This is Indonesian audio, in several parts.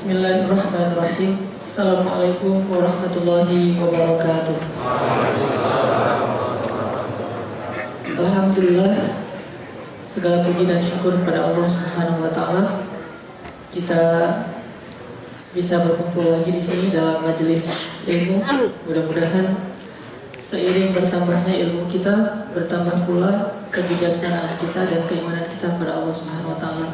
Bismillahirrahmanirrahim. Assalamualaikum warahmatullahi wabarakatuh. Alhamdulillah, segala puji dan syukur pada Allah Subhanahu wa taala. Kita bisa berkumpul lagi di sini dalam majelis ilmu. Mudah-mudahan seiring bertambahnya ilmu kita, bertambah pula kebijaksanaan kita dan keimanan kita pada Allah Subhanahu wa taala.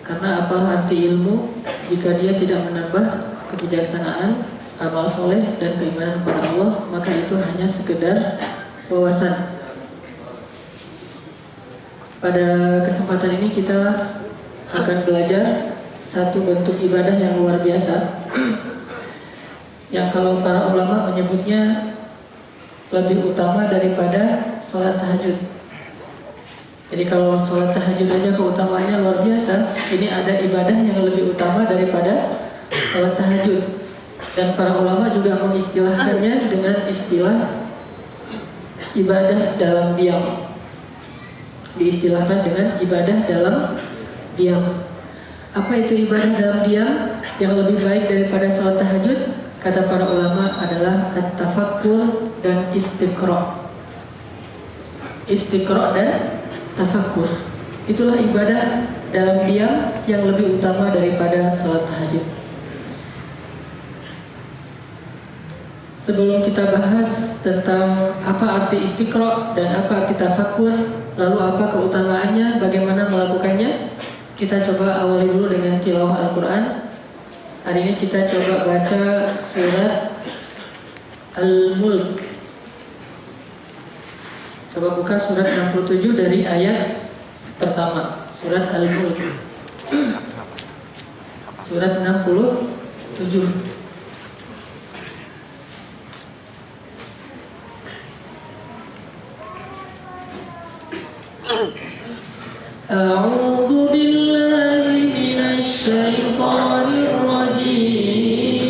Karena apalah arti ilmu jika dia tidak menambah kebijaksanaan, amal soleh dan keimanan kepada Allah, maka itu hanya sekedar wawasan. Pada kesempatan ini kita akan belajar satu bentuk ibadah yang luar biasa, yang kalau para ulama menyebutnya lebih utama daripada sholat tahajud. Jadi kalau sholat tahajud aja keutamaannya luar biasa, ini ada ibadah yang lebih utama daripada sholat tahajud. Dan para ulama juga mengistilahkannya dengan istilah ibadah dalam diam. Diistilahkan dengan ibadah dalam diam. Apa itu ibadah dalam diam yang lebih baik daripada sholat tahajud? Kata para ulama adalah at-tafakkur dan istiqra'. Istiqra' dan tafakkur. Itulah ibadah dalam diam yang lebih utama daripada sholat tahajud. Sebelum kita bahas tentang apa arti istiqra' dan apa arti tafakkur, lalu apa keutamaannya, bagaimana melakukannya, kita coba awali dulu dengan tilawah Al-Quran. Hari ini kita coba baca surat Al-Mulk. Coba buka surat 67 dari ayat pertama. Surat Al-Mulk. Surat 67. A'udzu billahi minasy syaithanir rajim.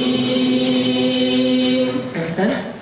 Silakan.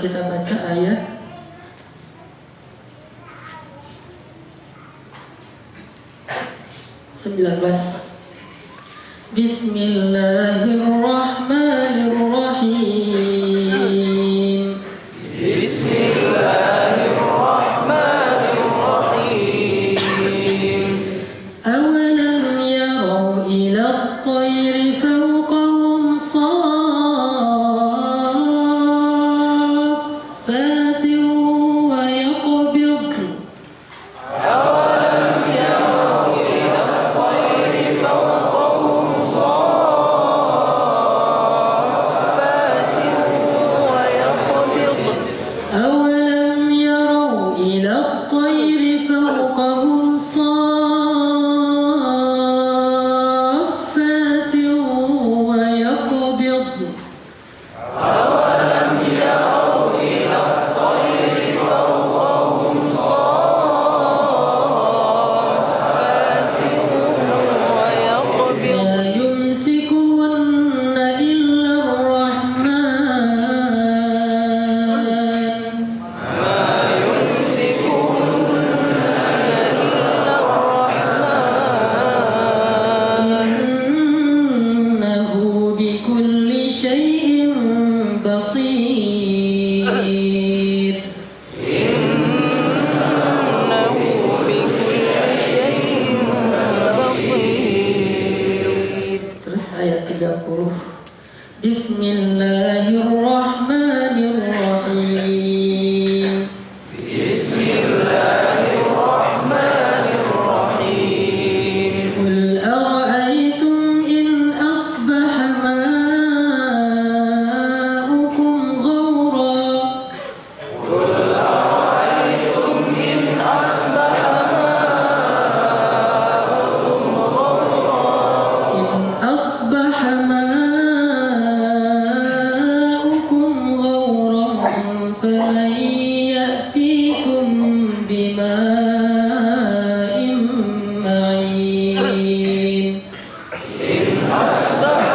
kita baca ayat 19. Bismillahirrahmanirrahim. Bismillahirrahmanirrahim. Awalam yarau ila at-tayri fawqahum saffatin wa yaqbid. أولم يروا إلى الطير فوقهم صافات ويقبضن أولم يروا إلى الطير فوقهم صافات ويقبضن أولم يروا إلى الطير فوقهم صافات ويقبضن ما يمسكهن إلا الرحمن ما يمسكهن إلا الرحمن إنه بكل شيء بصير. إنه بكل شيء بصير. Terus ayat 30. Bismillahirrahmanirrahim. بسم الله الرحمن الرحيم. قل أرأيتم إن أصبح ماؤكم غورا قل أرأيتم إن أصبح ماؤكم غورا إن أصبح ماؤكم غورا فمن يأتيكم بماء معين. إن أصبح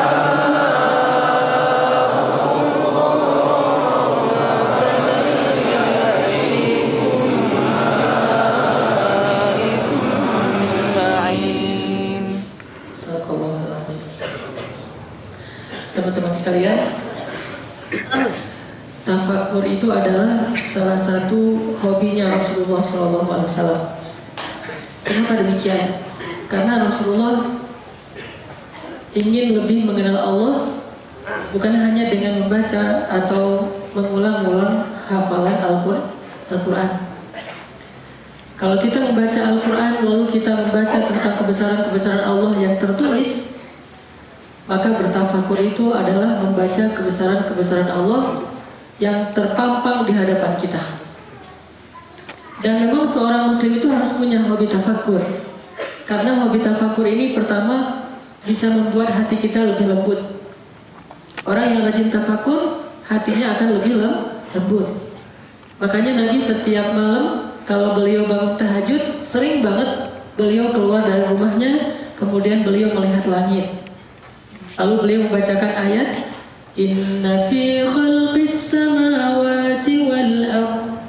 ماؤكم غورا فمن يأتيكم بماء معين. Sadaqallahul Azim. Teman-teman sekalian, tafakur itu adalah salah satu hobinya Rasulullah SAW. Kenapa demikian? Karena Rasulullah ingin lebih mengenal Allah, bukan hanya dengan membaca atau mengulang-ulang hafalan Al-Quran. Kalau kita membaca Al-Quran lalu kita membaca tentang kebesaran-kebesaran Allah yang tertulis, maka bertafakur itu adalah membaca kebesaran-kebesaran Allah yang terpampang di hadapan kita. Dan memang seorang muslim itu harus punya hobi tafakur. Karena hobi tafakur ini pertama bisa membuat hati kita lebih lembut. Orang yang rajin tafakur, hatinya akan lebih lembut. Makanya Nabi setiap malam kalau beliau bangun tahajud, sering banget beliau keluar dari rumahnya, kemudian beliau melihat langit. Lalu beliau membacakan ayat, Inna fi khalqis samawati wal ard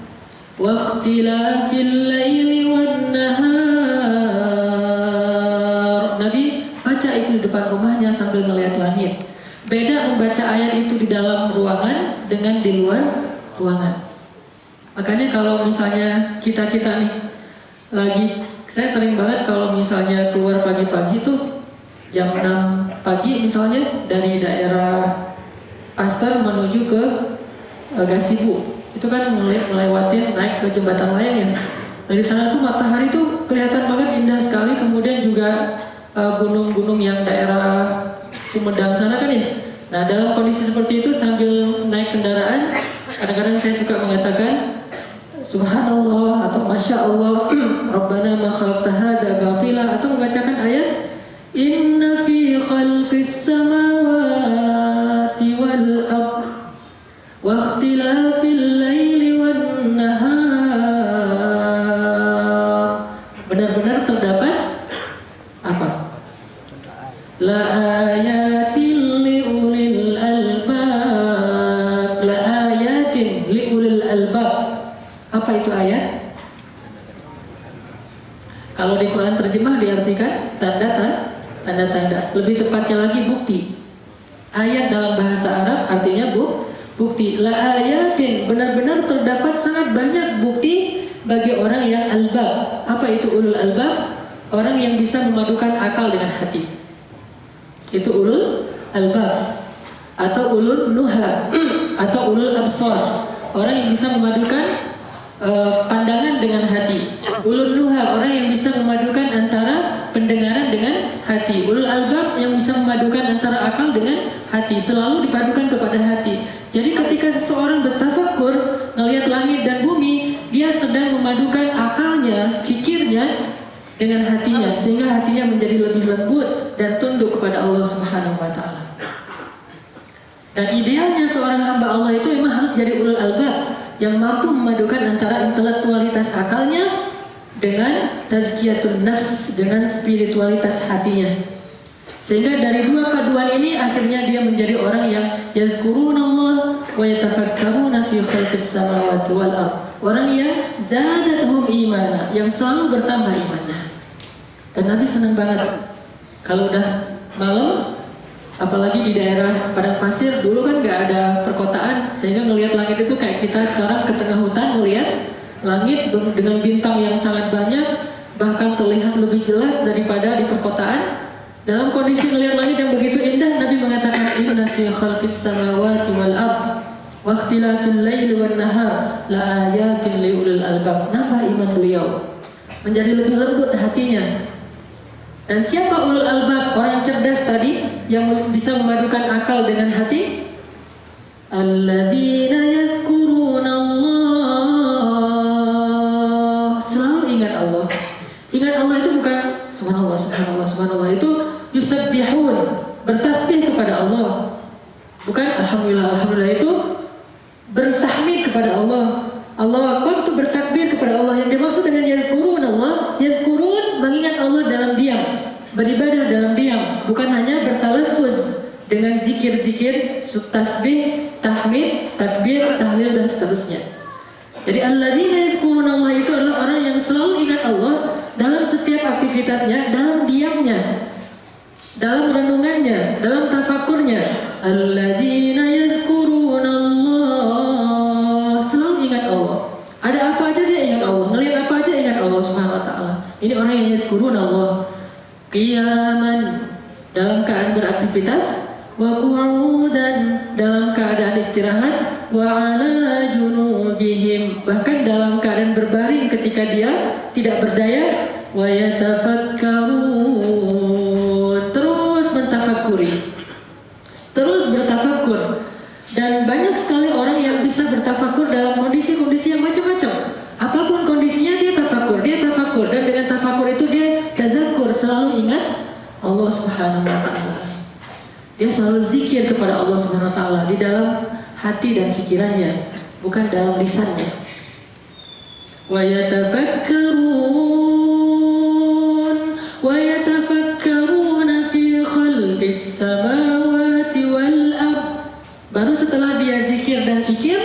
wa ikhtilafil laili wan nahar. Nabi baca itu di depan rumahnya sambil melihat langit. Beda membaca ayat itu di dalam ruangan dengan di luar ruangan. Makanya kalau misalnya kita-kita nih lagi, saya sering banget kalau misalnya keluar pagi-pagi tuh jam 6 pagi misalnya dari daerah Pasteur menuju ke Gasibu. Itu kan melewati naik ke jembatan layang ya. Dari sana tuh matahari tuh kelihatan banget indah sekali. Kemudian juga gunung-gunung yang daerah Sumedang sana kan ya. Nah dalam kondisi seperti itu sambil naik kendaraan, kadang-kadang saya suka mengatakan Subhanallah atau Masya Allah, Rabbana ma khalaqta hadza batila, atau membacakan ayat Inna fi khalqis samawati wal ard wa ikhtilafil laili wan nahar. Benar-benar terdapat apa? La ayatin li ulil albab, la ayatin li Apa itu ayat? Kalau di Quran terjemah diartikan tanda-tanda. Lebih tepatnya lagi bukti. Ayat dalam bahasa Arab artinya bukti. La ayatin, benar-benar terdapat sangat banyak bukti bagi orang yang albab. Apa itu ulul albab? Orang yang bisa memadukan akal dengan hati. Itu ulul albab. Atau ulul nuha, atau ulul absar. Orang yang bisa memadukan pandangan dengan hati. Ulul nuha, orang yang bisa memadukan antara pendengaran dengan hati. Ulul albab yang bisa memadukan antara akal dengan hati. Selalu dipadukan kepada hati. Jadi ketika seseorang bertafakur melihat langit dan bumi, dia sedang memadukan akalnya, fikirnya dengan hatinya, sehingga hatinya menjadi lebih lembut dan tunduk kepada Allah Subhanahu wa taala. Dan idealnya seorang hamba Allah itu memang harus jadi ulul albab, yang mampu memadukan antara intelektualitas akalnya dengan tazkiyatun nafs, dengan spiritualitas hatinya. Sehingga dari dua paduan ini akhirnya dia menjadi orang yang yazkurunallah wa yatafakkaruna fi khalqis samawati wal ard. Orang yang zadatuhum imana, yang selalu bertambah imannya. Dan Nabi senang banget kalau udah malam, apalagi di daerah padang pasir. Dulu kan nggak ada perkotaan, sehingga ngelihat langit itu kayak kita sekarang ke tengah hutan ngelihat langit dengan bintang yang sangat banyak, bahkan terlihat lebih jelas daripada di perkotaan. Dalam kondisi ngelihat langit yang begitu indah, Nabi mengatakan inna fi khalqis samawati wal ard wa ikhtilafil laili wan nahar la ayatin liulil albab. Nambah iman beliau, menjadi lebih lembut hatinya. Dan siapa ulul albab? Orang cerdas tadi yang bisa memadukan akal dengan hati. Alladzina yadhkuruna Allah. Selalu ingat Allah. Ingat Allah itu bukan subhanallah, subhanallah, subhanallah. Itu yusabbihun, bertasbih kepada Allah. Bukan alhamdulillah, alhamdulillah. Itu bertahmid kepada Allah. Allahu Akbar itu bertakbir kepada Allah. Yang dimaksud dengan yadhkurun Allah, yadhkurun mengingat Allah dalam diam, beribadah dalam diam, bukan hanya bertalafuz dengan zikir-zikir, tasbih, tahmid, takbir, tahlil dan seterusnya. Jadi alladzina yadhkurun Allah itu adalah orang yang selalu ingat Allah dalam setiap aktivitasnya, dalam diamnya, dalam renungannya, dalam tafakurnya. Alladzina yadhkurun Allah, selalu ingat Allah. Ada apa aja dia ingat Allah, ngelihat apa aja ingat Allah Subhanahu wa taala. Ini orang yang yadhkurun Allah. Qiyaman, dalam keadaan beraktivitas, wa qu'udan, dalam keadaan istirahat, wa ala junubihim, bahkan dalam keadaan berbaring ketika dia tidak berdaya, wa yatafakkarun, terus mentafakuri, terus bertafakur. Dan banyak sekali orang yang bisa bertafakur dalam kondisi-kondisi yang macam-macam. Apapun kondisinya dia tafakur, dan dengan tafakur itu dia tadzakur, selalu ingat Allah Subhanahu wa taala. Dia selalu zikir kepada Allah Subhanahu wa taala di dalam hati dan pikirannya, bukan dalam lisannya. Wa yatafakkaruna fi khalqis samawati wal ard. Baru setelah dia zikir dan fikir,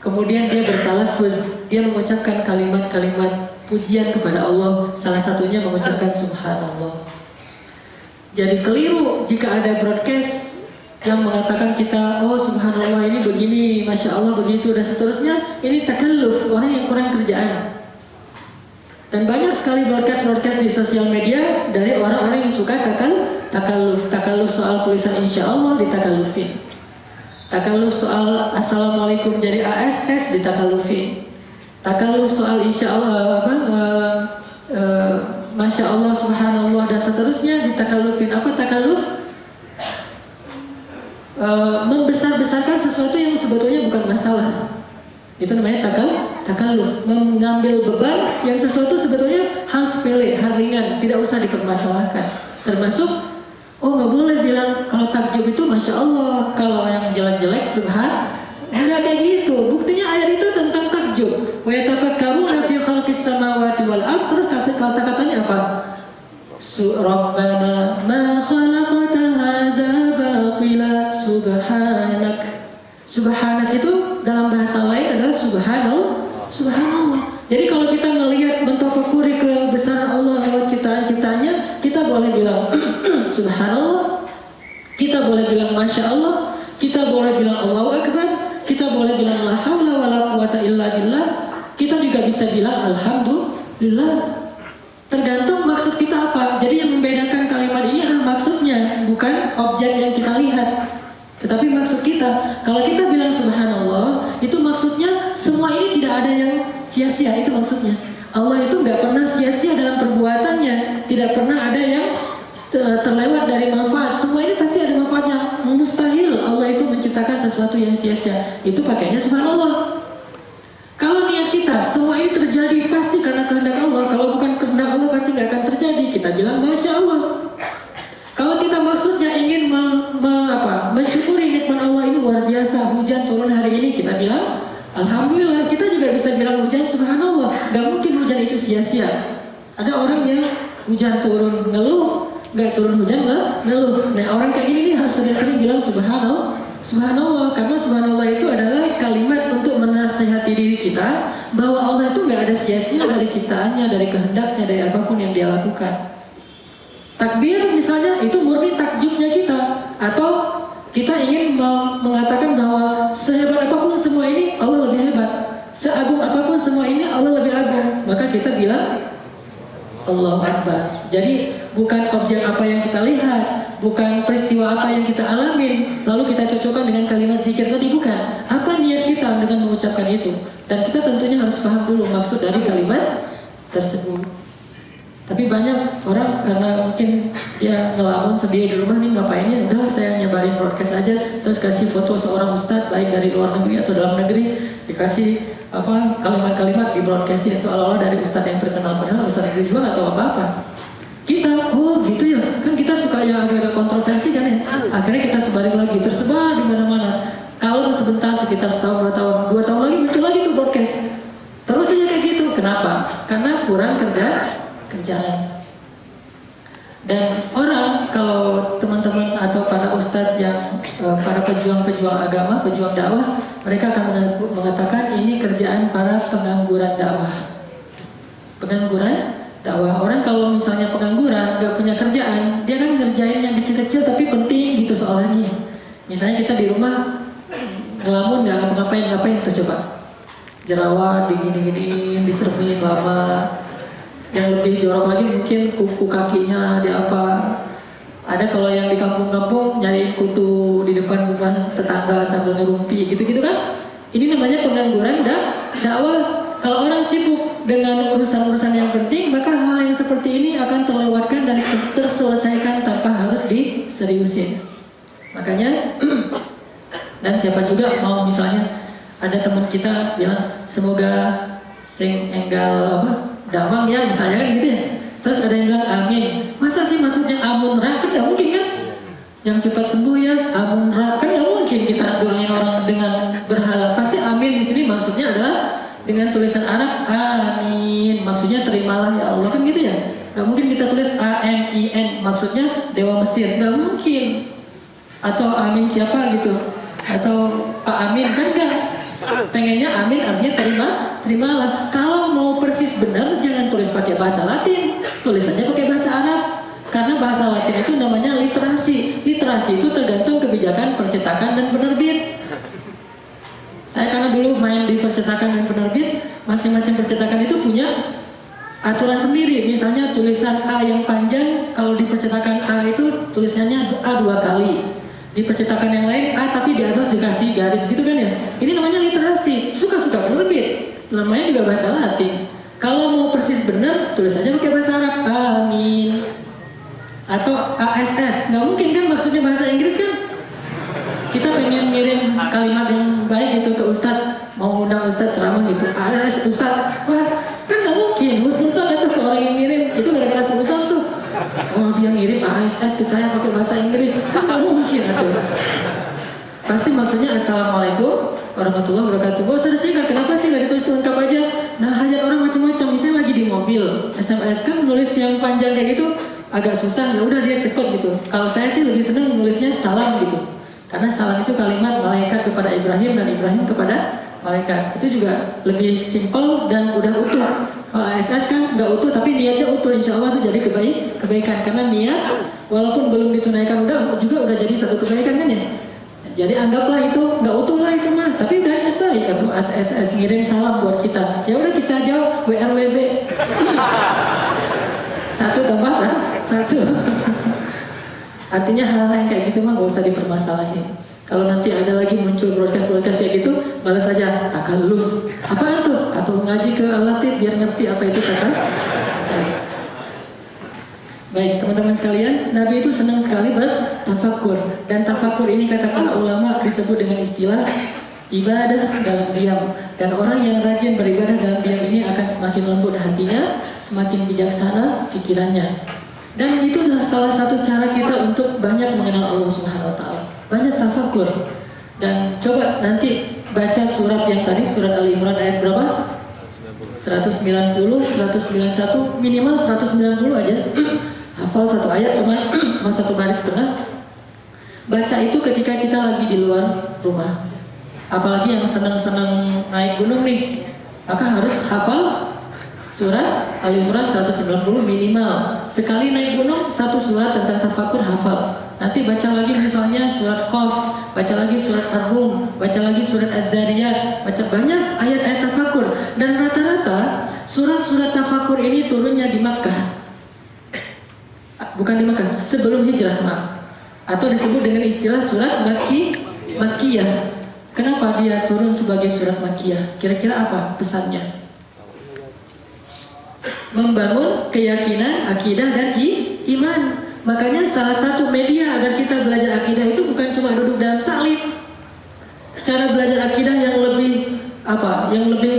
kemudian dia bertalafuz, dia mengucapkan kalimat-kalimat pujian kepada Allah, salah satunya mengucapkan subhanallah. Jadi keliru jika ada broadcast yang mengatakan kita, oh subhanallah ini begini, masya Allah begitu dan seterusnya. Ini takalluf, orang yang kurang kerjaan. Dan banyak sekali broadcast di sosial media dari orang-orang yang suka takalluf soal tulisan insya Allah ditakallufin, takalluf soal assalamualaikum jadi ASS ditakallufin, takalluf soal insya Allah masya Allah, subhanallah dan seterusnya ditakallufin. Apa takalluf? Membesar-besarkan sesuatu yang sebetulnya bukan masalah. Itu namanya takalluf, mengambil beban yang sesuatu sebetulnya hal sepele, hal ringan, tidak usah dipermasalahkan. Termasuk, oh nggak boleh bilang kalau takjub itu masya Allah, kalau yang jelek-jelek subhan, nggak kayak gitu. Buktinya ayat itu tentang takjub. Wa yatafakkaruna fi khalqis samawati wal ard. Terus kata-katanya apa? Rabbana ma khalaqta hadza batila subhanak. Subhanak itu dalam bahasa lain adalah Subhanallah. Jadi kalau kita melihat mentafakuri kebesaran Allah lewat ciptaan-ciptaannya, kita boleh bilang Subhanallah, kita boleh bilang Masya Allah, kita boleh bilang Allahu Akbar, kita boleh bilang La haula wala quwata illa billah, kita juga bisa bilang Alhamdulillah. Tergantung maksud kita apa. Jadi yang membedakan kalimat ini adalah maksudnya, bukan objek yang kita lihat, tetapi maksud kita. Kalau kita bilang Subhanallah, itu maksudnya semua ini tidak ada yang sia-sia, itu maksudnya. Allah itu nggak pernah sia-sia dalam perbuatannya, tidak pernah ada yang terlewat dari manfaat. Semua ini pasti ada manfaatnya. Mustahil Allah itu menciptakan sesuatu yang sia-sia. Itu pakainya Subhanallah. Kalau niat kita semua ini terjadi pasti karena kehendak Allah. Kalau bukan kehendak Allah pasti nggak akan terjadi. Kita bilang Masya Allah. Kalau kita maksudnya ingin mensyukuri nikmat Allah ini luar biasa, hujan turun hari ini, kita bilang Alhamdulillah. Kita juga bisa bilang hujan Subhanallah. Gak mungkin hujan itu sia-sia. Ada orang yang hujan turun ngeluh, gak turun hujan ngeluh. Nah orang kayak gini nih harus sering-sering bilang Subhanallah. Subhanallah, karena Subhanallah itu adalah kalimat untuk menasihati diri kita bahwa Allah itu gak ada sia-sia dari ciptaannya, dari kehendaknya, dari apapun yang dia lakukan. Takbir misalnya itu murni takjubnya kita, atau kita ingin mengatakan bahwa sehebat apapun semua ini Allah lebih hebat, seagung apapun semua ini Allah lebih agung, maka kita bilang Allahu Akbar. Jadi bukan objek apa yang kita lihat, bukan peristiwa apa yang kita alamin, lalu kita cocokkan dengan kalimat zikir tadi, bukan. Apa niat kita dengan mengucapkan itu? Dan kita tentunya harus paham dulu maksud dari kalimat tersebut. Tapi banyak orang karena mungkin dia ngelamun sendiri di rumah nih, ngapainnya? Udah saya nyebarin broadcast aja, terus kasih foto seorang ustadz baik dari luar negeri atau dalam negeri, dikasih kalimat-kalimat di broadcastin seolah-olah dari ustadz yang terkenal, padahal ustadz itu juga nggak tahu apa-apa. Kita, oh gitu ya, kan kita suka yang agak-agak kontroversi kan ya. Akhirnya kita sebarin lagi, tersebar di mana-mana. Kalau sebentar sekitar setahun, 2 tahun lagi muncul lagi tuh broadcast. Terus aja kayak gitu. Kenapa? Karena kurang kerjaan. Dan orang, kalau teman-teman atau para ustadz yang para pejuang-pejuang agama, pejuang dakwah, mereka akan mengatakan ini kerjaan para pengangguran dakwah. Pengangguran dakwah. Orang kalau misalnya pengangguran, nggak punya kerjaan, dia kan ngerjain yang kecil-kecil tapi penting gitu soalnya. Misalnya kita di rumah ngelamun, nggak ngapain tuh coba. Jerawat digini-gini, dicermin lama. Yang lebih jorok lagi mungkin kuku kakinya di apa. Ada kalau yang di kampung-kampung nyari kutu di depan rumah tetangga sambil ngerumpi gitu-gitu kan. Ini namanya pengangguran dakwah. Kalau orang sibuk dengan urusan-urusan yang penting, maka hal yang seperti ini akan terlewatkan dan terselesaikan tanpa harus diseriusin. Makanya dan siapa juga mau misalnya ada teman kita bilang semoga sing enggal damang ya misalnya kan gitu ya. Terus ada yang bilang amin. Masa sih maksudnya amunra? Kan gak mungkin kan? Yang cepat sembuh ya amunra. Kan gak mungkin kita doain orang dengan berhala. Pasti amin di sini maksudnya adalah dengan tulisan Arab amin. Maksudnya terimalah ya Allah, kan gitu ya. Gak mungkin kita tulis A-M-I-N maksudnya Dewa Mesir. Gak mungkin. Atau amin siapa gitu. Atau Pak Amin, kan gak. Pengennya amin artinya terimalah. Kalau mau persis benar jangan tulis pakai bahasa Latin, tulis aja pakai bahasa Arab. Karena bahasa Latin itu namanya literasi. Literasi itu tergantung kebijakan percetakan dan penerbit. Saya karena dulu main di percetakan dan penerbit, masing-masing percetakan itu punya aturan sendiri. Misalnya tulisan A yang panjang, kalau di percetakan A itu tulisannya A 2 kali. Di percetakan yang lain A tapi di atas dikasih garis gitu kan ya. Ini namanya literasi. Suka-suka penerbit. Namanya juga bahasa Latin. Kalau mau persis benar, tulis aja pakai bahasa Arab. Amin. Atau ASS. Nggak mungkin kan maksudnya bahasa Inggris kan? Kita pengen ngirim kalimat yang baik gitu ke Ustadz. Mau undang Ustadz ceramah gitu. ASS Ustadz. Wah, kan nggak mungkin. Ustadz itu ke orang yang ngirim. Itu gara-gara si Ustadz tuh. Oh dia ngirim ASS ke saya pakai bahasa Inggris. Kan nggak mungkin itu. Pasti maksudnya Assalamualaikum warahmatullahi wabarakatuh. Oh sudah singkat, kenapa sih nggak ditulis lengkap aja? Nah hajat orang macam-macam. Misalnya lagi di mobil, SMS kan nulis yang panjang kayak gitu agak susah. Ya udah dia cepet gitu. Kalau saya sih lebih senang nulisnya salam gitu. Karena salam itu kalimat malaikat kepada Ibrahim dan Ibrahim kepada malaikat. Itu juga lebih simpel dan udah utuh. Kalau ASS kan nggak utuh tapi niatnya utuh, insya Allah itu jadi kebaikan karena niat walaupun belum ditunaikan juga udah jadi satu kebaikan kan ya. Jadi anggaplah itu nggak utuh lah itu mah, tapi udah niat baik. Atau ASS ngirim salam buat kita, ya udah kita jawab WRWB. Satu tambah satu. Artinya hal-hal yang kayak gitu mah nggak usah dipermasalahin. Kalau nanti ada lagi muncul broadcast kayak gitu, balas saja takalluf. Apaan tuh? Atau ngaji ke Al-Latif biar ngerti apa itu takalluf. Baik, teman-teman sekalian, Nabi itu senang sekali bertafakur. Dan tafakur ini kata para ulama disebut dengan istilah ibadah dalam diam. Dan orang yang rajin beribadah dalam diam ini akan semakin lembut hatinya, semakin bijaksana pikirannya. Dan itu adalah salah satu cara kita untuk banyak mengenal Allah Subhanahu wa taala. Banyak tafakur. Dan coba nanti baca surat yang tadi, surat Al-Imran ayat berapa? 190, 191, minimal 190 aja. Hafal satu ayat cuma satu baris setengah. Baca itu ketika kita lagi di luar rumah. Apalagi yang senang-senang naik gunung nih, maka harus hafal surat Al-Imran 190 minimal. Sekali naik gunung satu surat tentang tafakur hafal. Nanti baca lagi misalnya surat Qaf, baca lagi surat Ar-Rum, baca lagi surat Ad-Dariyat, baca banyak ayat-ayat tafakur. Dan rata-rata surat-surat tafakur ini turunnya di Makkah. Bukan di Makkah, sebelum hijrah, maaf. Atau disebut dengan istilah surat Makkiyah. Kenapa dia turun sebagai surat Makkiyah? Kira-kira apa pesannya? Membangun keyakinan, akidah dan iman. Makanya salah satu media agar kita belajar akidah itu bukan cuma duduk dalam taklim. Cara belajar akidah yang lebih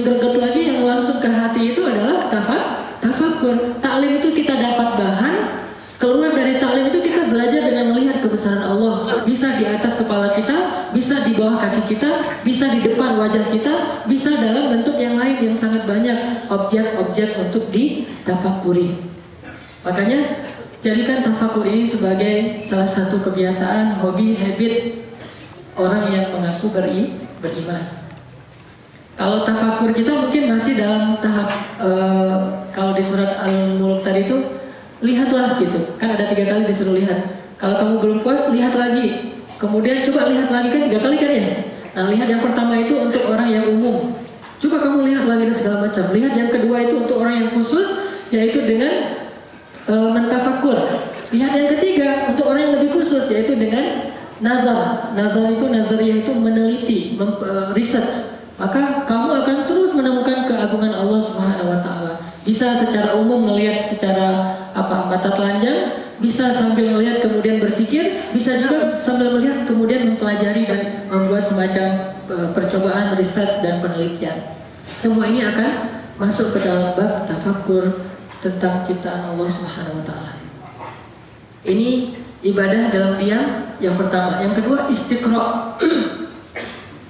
greget lagi, yang langsung ke hati itu adalah tafakur. Taklim itu kita dapat bahan, keluar dari taklim itu kita belajar dengan melihat kebesaran Allah. Bisa di atas kepala kita, bisa di bawah kaki kita, bisa di depan wajah kita, bisa dalam bentuk yang lain yang sangat banyak objek-objek untuk ditafakuri. Makanya jadikan tafakur ini sebagai salah satu kebiasaan, hobi, habit orang yang mengaku beriman. Kalau tafakur kita mungkin masih dalam tahap kalau di surat Al-Mulk tadi itu lihatlah gitu, kan ada 3 kali disuruh lihat. Kalau kamu belum puas, lihat lagi. Kemudian coba lihat lagi, kan 3 kali kan ya. Nah, lihat yang pertama itu untuk orang yang umum. Coba kamu lihat lagi dan segala macam. Lihat yang kedua itu untuk orang yang khusus, yaitu dengan mentafakur. Lihat yang ketiga untuk orang yang lebih khusus, yaitu dengan nazar. Nazar itu nazariyah itu meneliti, research. Maka kamu akan terus menemukan keagungan Allah Subhanahu wa taala. Bisa secara umum melihat secara mata telanjang, bisa sambil melihat kemudian berpikir, bisa juga sambil melihat kemudian mempelajari dan membuat semacam percobaan, riset dan penelitian. Semua ini akan masuk ke dalam bab tafakur tentang ciptaan Allah Subhanahu wa taala. Ini ibadah dalam diam yang pertama. Yang kedua istiqra.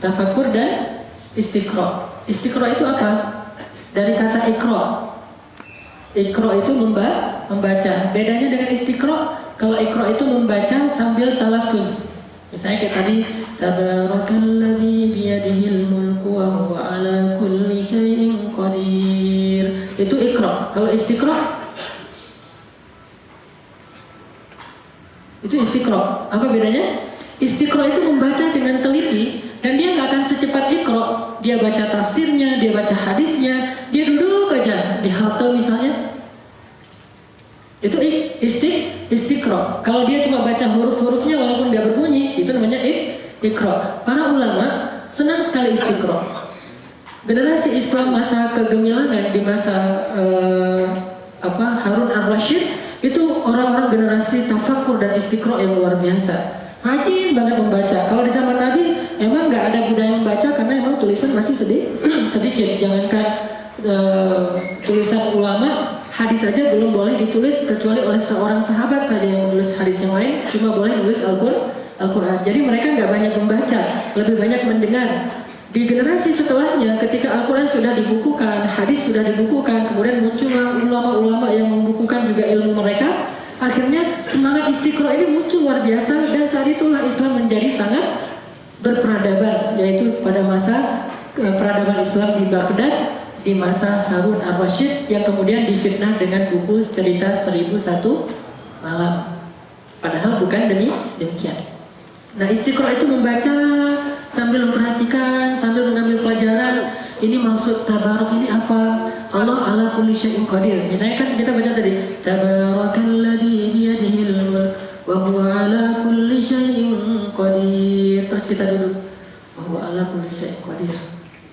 Tafakur dan istiqra. Istiqra itu apa? Dari kata iqra. Iqra itu membaca. Bedanya dengan istiqra, kalau iqra itu membaca sambil talaffuz. Misalnya kayak tadi, tabarakalladzi biyadihil mulku wa huwa ala kulli syai'in qadir. Itu iqra. Kalau istiqra, itu istiqra. Apa bedanya? Istiqra itu membaca dengan teliti, dan dia nggak akan secepat iqra. Dia baca tafsirnya, dia baca hadisnya, dia duduk aja di halte misalnya. Itu istiqra. Kalau dia cuma baca huruf-hurufnya walaupun nggak berbunyi, itu namanya iqra. Para ulama senang sekali istiqra. Generasi Islam masa kegemilangan di masa Harun ar-Rasyid itu orang-orang generasi tafakur dan istiqra yang luar biasa. Rajin banget membaca. Kalau di zaman Nabi emang nggak ada budaya membaca karena emang tulisan masih sedikit. Jangankan tulisan ulama, hadis saja belum boleh ditulis kecuali oleh seorang sahabat saja yang menulis hadis, yang lain cuma boleh menulis Al-Quran. Jadi mereka nggak banyak membaca, lebih banyak mendengar. Di generasi setelahnya, ketika Al-Quran sudah dibukukan, hadis sudah dibukukan, kemudian muncullah ulama-ulama yang membukukan juga ilmu mereka. Akhirnya semangat istiqra ini muncul luar biasa, dan saat itulah Islam menjadi sangat berperadaban, yaitu pada masa peradaban Islam di Baghdad di masa Harun ar-Rasyid yang kemudian difitnah dengan buku cerita 1001 malam. Padahal bukan demikian. Nah, Istiqra itu membaca sambil memperhatikan, sambil mengambil pelajaran. Ini maksud tabarok ini apa? Allah ala kulli syai'in qadir. Misalnya kan kita baca tadi, tabarakalladzi biyadihil mulk wa huwa ala kulli syai'in qadir. Terus kita duduk, wa huwa ala kulli syai'in qadir.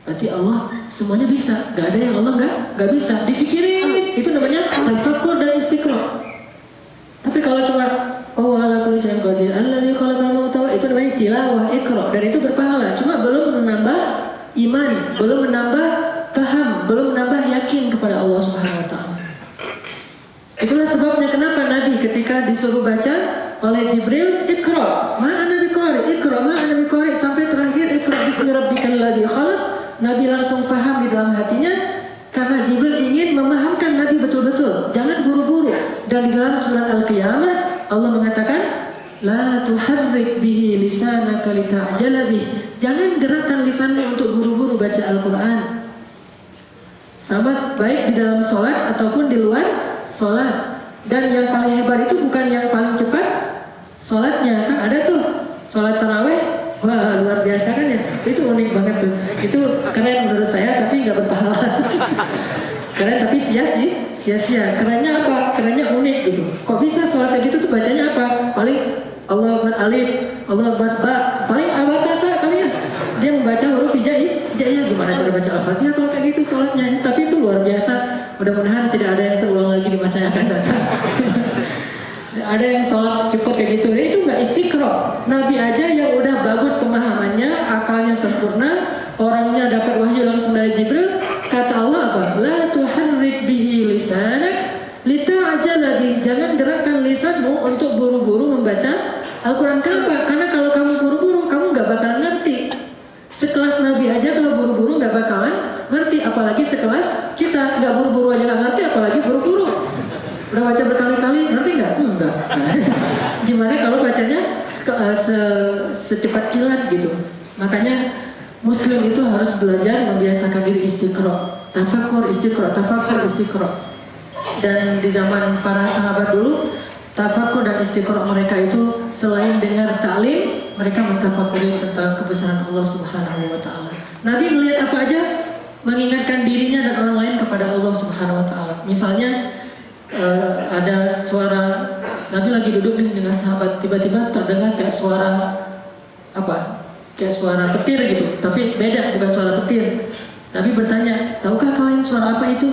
Berarti Allah semuanya bisa. Gak ada yang Allah gak bisa. Difikirin. Itu namanya tafakkur dan istiqra. Tapi kalau cuma wa ala kulli syai'in qadir, alladzi khalaqal mauta, itu namanya tilawah, iqra, dan itu berpahala. Cuma belum menambah iman, belum menambah paham, belum menambah yakin kepada Allah Subhanahu wa taala. Itulah sebabnya kenapa Nabi ketika disuruh baca oleh Jibril, Iqra, ma ana biqari, Iqra, ma ana biqari, sampai terakhir Iqra bismi rabbikal ladzi khalaq, Nabi langsung paham di dalam hatinya karena Jibril ingin memahamkan Nabi betul-betul. Jangan buru-buru. Dan di dalam surat Al-Qiyamah Allah mengatakan, la tuharrik bihi lisanaka lita'jala bih. Jangan gerakkan lisanmu untuk buru-buru baca Al-Quran. Sama baik di dalam sholat ataupun di luar sholat. Dan yang paling hebat itu bukan yang paling cepat sholatnya. Kan ada tuh sholat taraweh, wah luar biasa kan ya. Itu unik banget tuh. Itu keren menurut saya tapi nggak berpahala. Keren tapi sia-sia. Kerennya apa? Kerennya unik gitu. Kok bisa sholat kayak gitu tuh bacanya apa? Paling Allah Akbar alif, Allah Akbar ba, paling abatasa kali ya. Dia membaca huruf hijaiyah. Gimana cara baca Al-Fatihah kalau kayak gitu sholatnya? Tapi itu luar biasa. Mudah-mudahan tidak ada yang terulang lagi di masa yang akan datang. Ada yang sholat cepat kayak gitu. Itu nggak istiqra. Nabi aja yang udah bagus pemahamannya, akalnya sempurna, orangnya dapat wahyu langsung dari Jibril. Kata Allah apa? La tuharrik bihi lisanak lita'jala bih. Jangan gerakkan lisanmu untuk buru-buru membaca Al-Quran. Kenapa? Karena kalau kamu buru-buru, kamu nggak bakalan ngerti. Sekelas Nabi aja kalau buru-buru nggak bakalan ngerti, apalagi sekelas kita. Nggak buru-buru aja nggak ngerti, apalagi buru-buru. Udah baca berkali-kali, ngerti nggak? Enggak. Gimana kalau bacanya secepat kilat gitu? Makanya Muslim itu harus belajar membiasakan diri istiqra, tafakkur istiqra. Dan di zaman para sahabat dulu, tafakkur dan istiqra mereka itu selain dengar ta'lim, mereka mentafakuri tentang kebesaran Allah Subhanahu wa taala. Nabi melihat apa aja? Mengingatkan dirinya dan orang lain kepada Allah Subhanahu wa taala. Misalnya ada suara, Nabi lagi duduk nih dengan sahabat, tiba-tiba terdengar kayak suara apa? Kayak suara petir gitu, tapi beda, bukan suara petir. Nabi bertanya, tahukah kalian suara apa itu?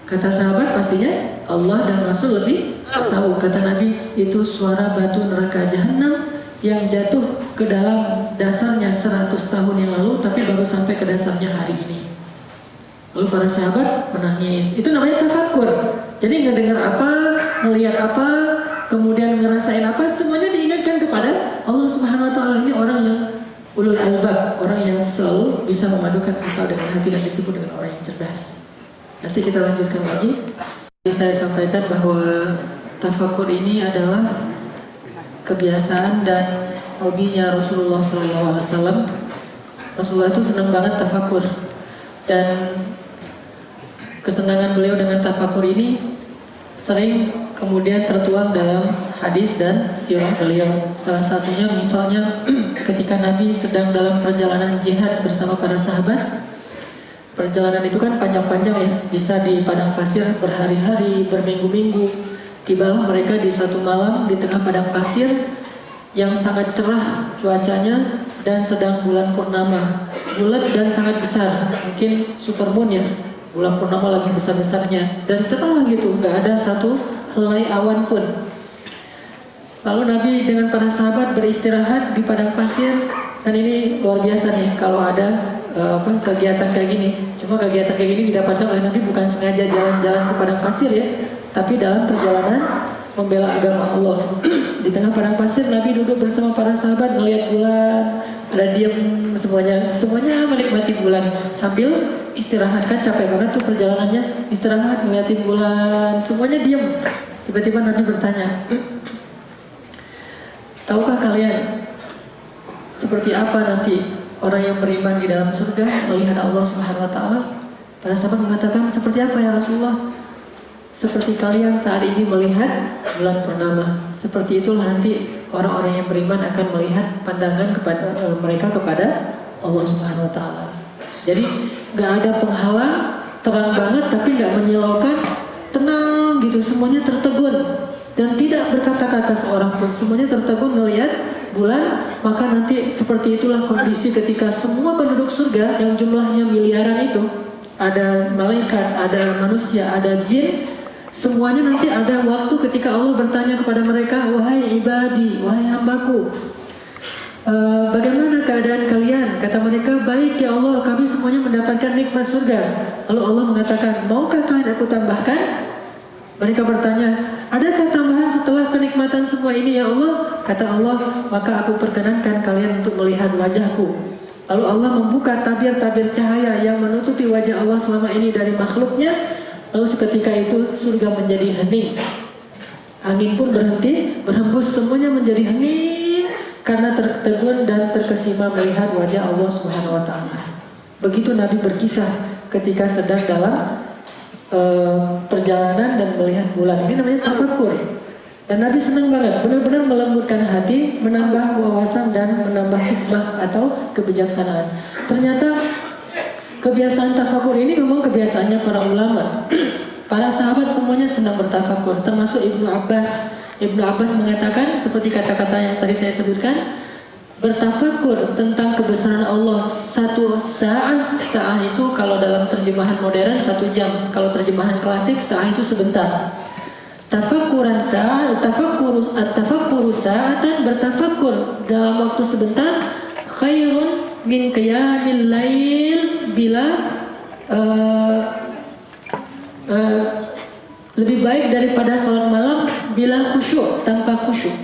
Kata sahabat, pastinya Allah dan Rasul lebih tahu. Kata Nabi, itu suara batu neraka jahanam yang jatuh ke dalam dasarnya 100 tahun yang lalu, tapi baru sampai ke dasarnya hari ini. Lalu para sahabat menangis. Itu namanya tafakkur. Jadi ngedengar apa, melihat apa, kemudian ngerasain apa, semuanya diingatkan kepada Allah Subhanahu wa taala. Ini orang yang ulul albab, orang yang selalu bisa memadukan akal dengan hati dan disebut dengan orang yang cerdas. Nanti kita lanjutkan lagi. Saya sampaikan bahwa tafakkur ini adalah kebiasaan dan hobinya Rasulullah SAW. Rasulullah itu senang banget tafakkur, dan kesenangan beliau dengan tafakkur ini sering kemudian tertuang dalam hadis dan sirah beliau. Salah satunya misalnya ketika Nabi sedang dalam perjalanan jihad bersama para sahabat. Perjalanan itu kan panjang-panjang ya, bisa di padang pasir berhari-hari, berminggu-minggu. Tibalah mereka di satu malam di tengah padang pasir yang sangat cerah cuacanya dan sedang bulan purnama, bulat dan sangat besar, mungkin supermoon ya, bulan purnama lagi besar-besarnya dan cerah gitu, nggak ada satu helai awan pun. Lalu Nabi dengan para sahabat beristirahat di padang pasir, dan ini luar biasa nih kalau ada kegiatan kayak gini. Cuma kegiatan kayak gini didapatkan oleh Nabi bukan sengaja jalan-jalan ke padang pasir ya, tapi dalam perjalanan membela agama Allah. Di tengah padang pasir Nabi duduk bersama para sahabat ngelihat bulan, pada diam semuanya menikmati bulan sambil istirahat. Kan capek banget tuh perjalanannya, istirahat ngeliatin bulan, semuanya diam. Tiba-tiba Nabi bertanya, tahukah kalian seperti apa nanti orang yang beriman di dalam surga melihat Allah Subhanahu wa taala? Para sahabat mengatakan, seperti apa ya Rasulullah? Seperti kalian saat ini melihat bulan purnama. Seperti itulah nanti orang-orang yang beriman akan melihat pandangan kepada mereka kepada Allah Subhanahu wa taala. Jadi nggak ada penghalang, terang banget tapi nggak menyilaukan, tenang gitu, semuanya tertegun dan tidak berkata-kata seorang pun, semuanya tertegun melihat bulan. Maka nanti seperti itulah kondisi ketika semua penduduk surga yang jumlahnya miliaran itu, ada malaikat, ada manusia, ada jin, semuanya nanti ada waktu ketika Allah bertanya kepada mereka, wahai ibadi, wahai hambaku, bagaimana keadaan kalian? Kata mereka, baik ya Allah, kami semuanya mendapatkan nikmat surga. Lalu Allah mengatakan, maukah kalian aku tambahkan? Mereka bertanya, adakah tambahan setelah kenikmatan semua ini ya Allah? Kata Allah, maka aku perkenankan kalian untuk melihat wajahku. Lalu Allah membuka tabir-tabir cahaya yang menutupi wajah Allah selama ini dari makhluknya. Lalu seketika itu surga menjadi hening. Angin pun berhenti, berhembus, semuanya menjadi hening karena tertegun dan terkesima melihat wajah Allah Subhanahu wa taala. Begitu Nabi berkisah ketika sedang dalam perjalanan dan melihat bulan. Ini namanya tafakkur. Dan Nabi senang banget, benar-benar melembutkan hati, menambah wawasan dan menambah hikmah atau kebijaksanaan. Ternyata kebiasaan tafakur ini memang kebiasaannya para ulama. Para sahabat semuanya senang bertafakur, termasuk Ibnu Abbas. Ibnu Abbas mengatakan, seperti kata-kata yang tadi saya sebutkan, bertafakur tentang kebesaran Allah satu saat. Saat itu kalau dalam terjemahan modern 1 jam, kalau terjemahan klasik saat itu sebentar. Tafakuran saat, tafakkuru sa'atan, bertafakur dalam waktu sebentar, khairun min qiyamil lail bila lebih baik daripada sholat malam bila khusyuk, tanpa khusyuk.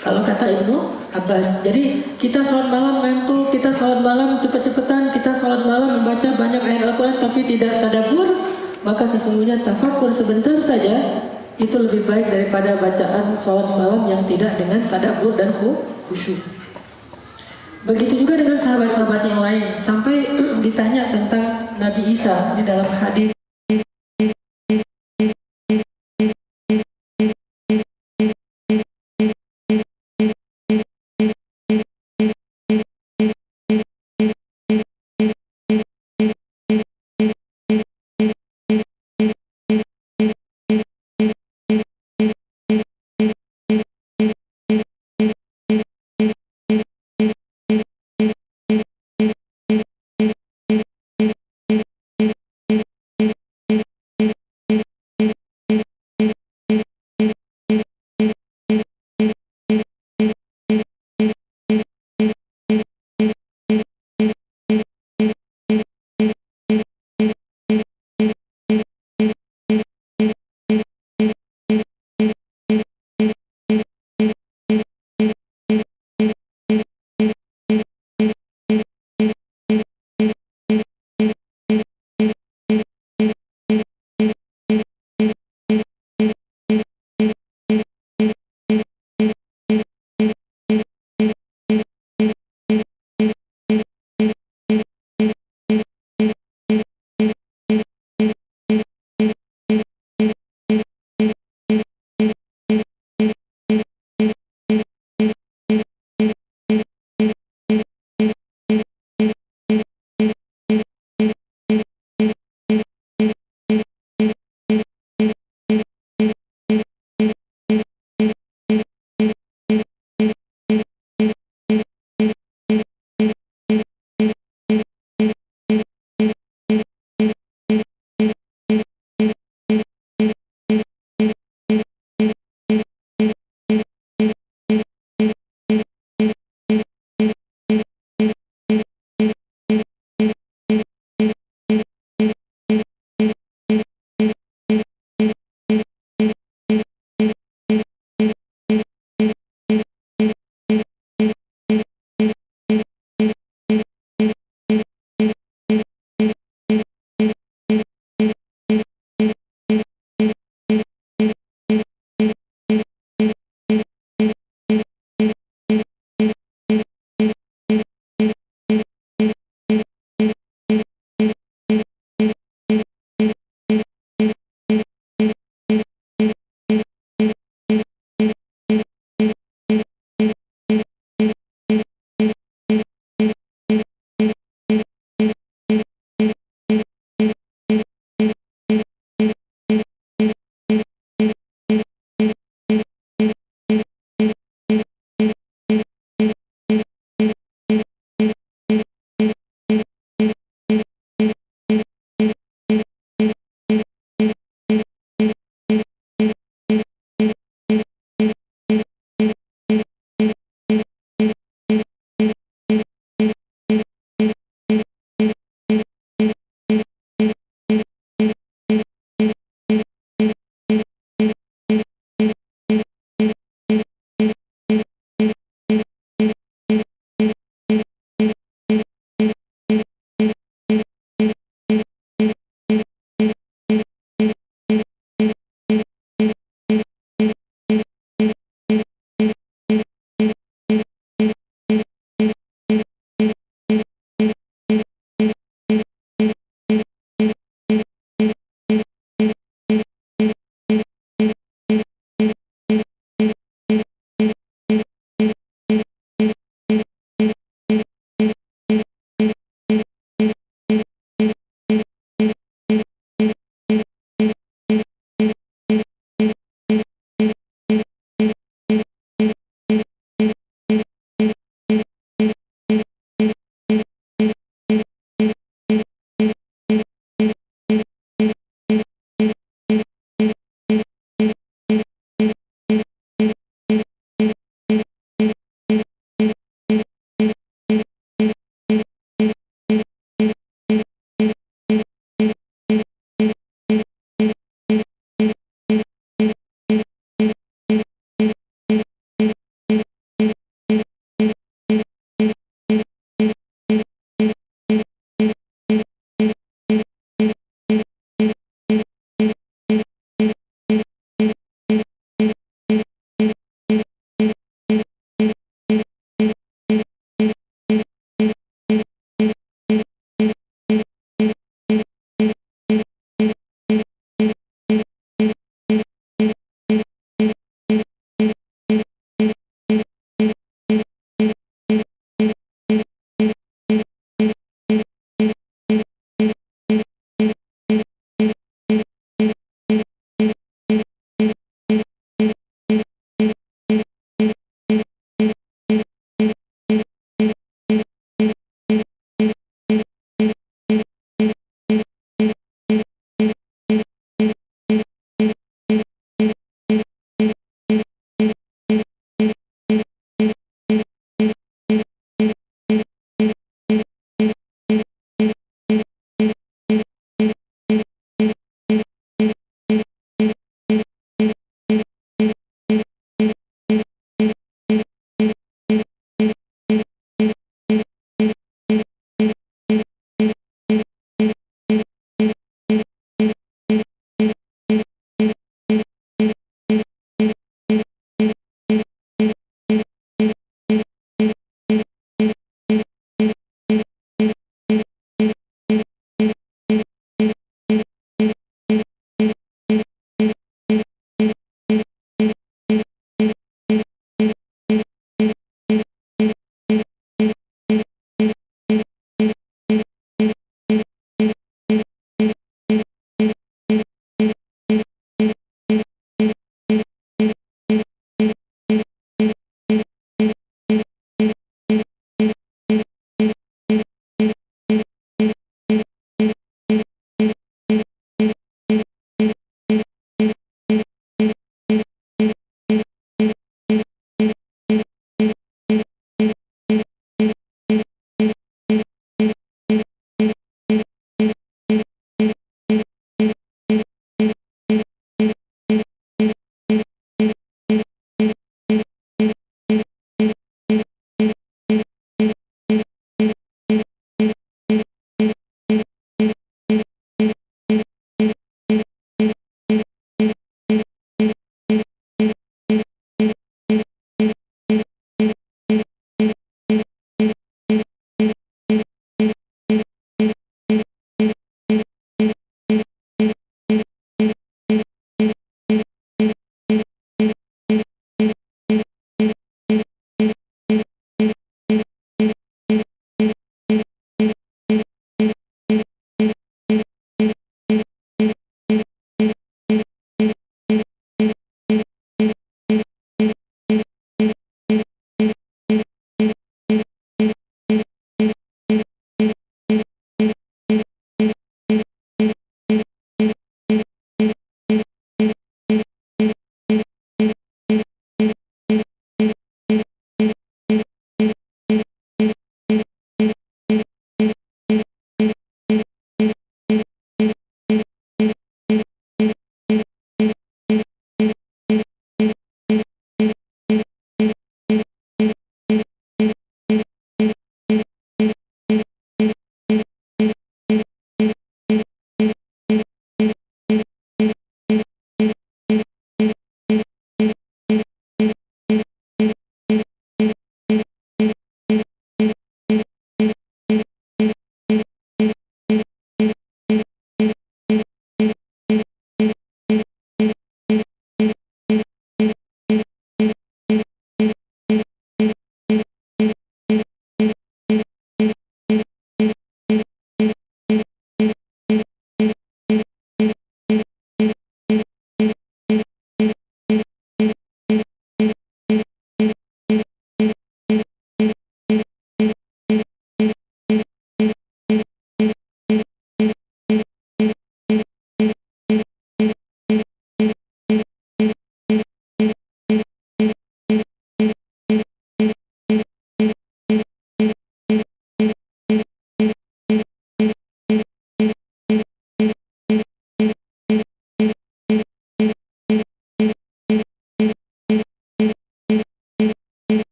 Kalau kata Ibnu Abbas. Jadi kita sholat malam ngantuk, kita sholat malam cepet-cepetan, kita sholat malam membaca banyak ayat Al-Quran tapi tidak tadabbur, maka sesungguhnya tafakur sebentar saja itu lebih baik daripada bacaan sholat malam yang tidak dengan tadabbur dan khusyuk. Begitu juga dengan sahabat-sahabat yang lain. Sampai ditanya tentang Nabi Isa, ini dalam hadis